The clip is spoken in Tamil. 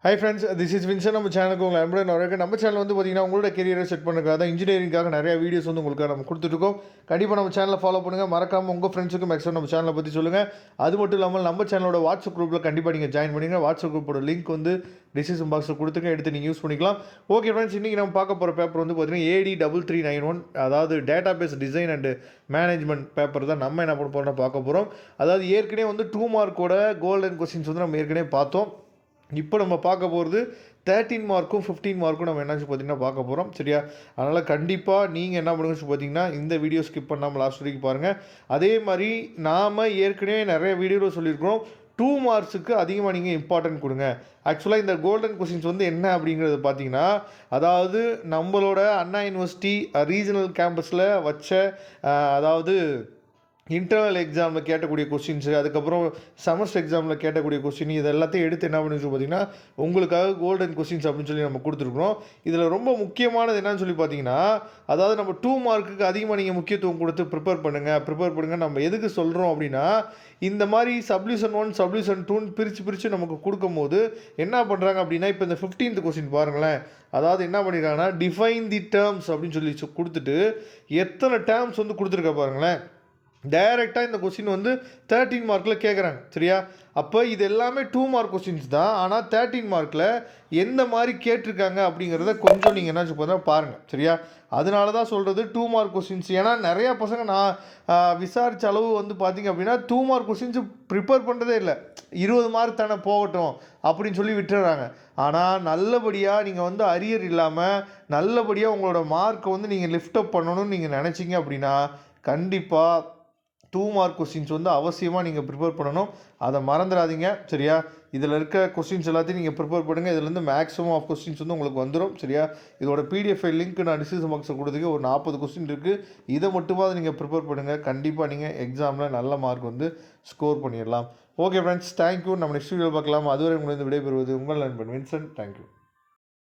High friends, this is Vinson. நம்ம சேனலுக்கு உங்களை அன்புடன் வரவேற்க. நம்ம சேனல் வந்து பார்த்தீங்கன்னா உங்களோட கெரியரை செட் பண்ணுறதுக்காக தான் இன்ஜினியரிங்காக நிறைய வீடியோஸ் வந்து உங்களுக்கு நம்ம கொடுத்துட்ருக்கோம். கண்டிப்பாக நம்ம சேனலை ஃபாலோ பண்ணுங்கள். மறக்காமல் உங்கள் ஃப்ரெண்ட்ஸுக்கும் மேக்ஸிமம் நம்ம சேனலை பற்றி சொல்லுங்கள். அது மட்டும் இல்லாமல் நம்ம சேனலோட வாட்ஸ்அப் குரூப்பில் கண்டிப்பாக நீங்கள் ஜாயின் பண்ணிங்க. வாட்ஸ்அப் குரூப்போட லிங்க் வந்து டிஸ்கிரிப்ஷன் பாக்ஸில் கொடுத்துங்க, எடுத்து நீங்கள் யூஸ் பண்ணிக்கலாம். ஓகே ஃப்ரெண்ட்ஸ், இன்றைக்கி நம்ம பார்க்க போகிற பேப்பர் வந்து பார்த்தீங்கன்னா AD3391, அதாவது data base design and management paper தான் நம்ம என்ன பண்ண போகிறோம்னா பார்க்க போகிறோம். அதாவது ஏற்கனவே வந்து 2 மார்க்கோட கோல்டன் கொஸ்டின்ஸ் வந்து நம்ம ஏற்கனவே பார்த்தோம். இப்போ நம்ம பார்க்க போகிறது 13 மார்க்கும் 15 மார்க்கும் நம்ம என்னாச்சு பார்த்தீங்கன்னா பார்க்க போகிறோம். சரியா? அதனால் கண்டிப்பாக நீங்கள் என்ன பண்ணுங்கன்னு பார்த்தீங்கன்னா இந்த வீடியோ ஸ்கிப் பண்ணாமல் லாஸ்ட் வரைக்கும் பாருங்கள். அதே மாதிரி நாம் ஏற்கனவே நிறைய வீடியோவில் சொல்லியிருக்கிறோம், 2 மார்க்ஸுக்கு அதிகமாக நீங்கள் இம்பார்ட்டன்ட் கொடுங்க. ஆக்சுவலாக இந்த கோல்டன் கொஸ்டின்ஸ் வந்து என்ன அப்படிங்கிறது பார்த்தீங்கன்னா, அதாவது நம்மளோட அண்ணா யூனிவர்சிட்டி ரீஜனல் கேம்பஸில் வச்ச அதாவது இன்டர்னல் எக்ஸாமில் கேட்டக்கூடிய கொஸ்டின்ஸு, அதுக்கப்புறம் செமஸ்டர் எக்ஸாமில் கேட்டக்கூடிய கொஸ்டின், இது எல்லாத்தையும் எடுத்து என்ன பண்ணி பார்த்தீங்கன்னா உங்களுக்காக கோல்டன் கொஸ்டின்ஸ் அப்படின்னு சொல்லி நம்ம கொடுத்துருக்குறோம். இதில் ரொம்ப முக்கியமானது என்னன்னு சொல்லி பார்த்தீங்கன்னா, அதாவது நம்ம 2 மார்க்குக்கு அதிகமாக நீங்கள் முக்கியத்துவம் கொடுத்து ப்ரிப்பேர் பண்ணுங்கள். நம்ம எதுக்கு சொல்கிறோம் அப்படின்னா, இந்த மாதிரி சப்ளியூஷன் 1 சப்ளியூஷன் 2 பிரித்து நமக்கு கொடுக்கும்போது என்ன பண்ணுறாங்க அப்படின்னா, இப்போ இந்த 15th கொஸ்டின் பாருங்களேன். அதாவது என்ன பண்ணியிருக்காங்கன்னா, டிஃபைன் தி டேர்ம்ஸ் அப்படின்னு சொல்லி கொடுத்துட்டு எத்தனை டேர்ம்ஸ் வந்து கொடுத்துருக்க பாருங்களேன். டைரெக்டாக இந்த கொஸ்டின் வந்து 13 மார்க்கில் கேட்குறாங்க. சரியா? அப்போ இது எல்லாமே 2 மார்க் கொஸ்டின்ஸ் தான். ஆனால் 13 மார்க்கில் எந்த மாதிரி கேட்டிருக்காங்க அப்படிங்கிறத கொஞ்சம் நீங்கள் என்னாச்சு பார்த்தா பாருங்கள். சரியா? அதனால தான் சொல்கிறது 2 மார்க் கொஸ்டின்ஸ். ஏன்னா நிறையா பசங்க நான் விசாரித்த அளவு வந்து பார்த்திங்க அப்படின்னா 2 மார்க் கொஸ்டின்ஸு ப்ரிப்பேர் பண்ணுறதே இல்லை. 20 மார்க் தானே போகட்டும் அப்படின்னு சொல்லி விட்டுறாங்க. ஆனால் நல்லபடியாக நீங்கள் வந்து அரியர் இல்லாமல் நல்லபடியாக உங்களோட மார்க்கை வந்து நீங்கள் லிஃப்ட் அப் பண்ணணும்னு நீங்கள் நினச்சிங்க அப்படின்னா கண்டிப்பாக 2 மார்க் கொஸ்டின்ஸ் வந்து அவசியமாக நீங்கள் ப்ரிப்பேர் பண்ணணும். அதை மறந்துடாதீங்க. சரியா? இதில் இருக்க கொஸ்டின்ஸ் எல்லாத்தையும் நீங்கள் ப்ரிப்பேர் பண்ணுங்கள். இதுலேருந்து மேக்ஸிமம் ஆஃப் கொஸ்டின்ஸ் வந்து உங்களுக்கு வந்துடும். சரியா? இதோட PDF லிங்க் நான் டிஸ்கிரிப்ஷன் பாக்ஸில் கொடுத்துருக்கேன். ஒரு 40 கொஸ்டின் இருக்குது. இதை மட்டுமாவது நீங்கள் ப்ரிப்பேர் பண்ணுங்கள். கண்டிப்பாக நீங்கள் எக்ஸாமில் நல்ல மார்க் வந்து ஸ்கோர் பண்ணிடலாம். Okay friends, thank you. நம்ம நெக்ஸ்ட் வீடியோ பார்க்கலாம். அதுவரை உங்களுக்கு விடைபெறுவது உங்கள் நண்பன் வின்சென்ட். தேங்க்யூ.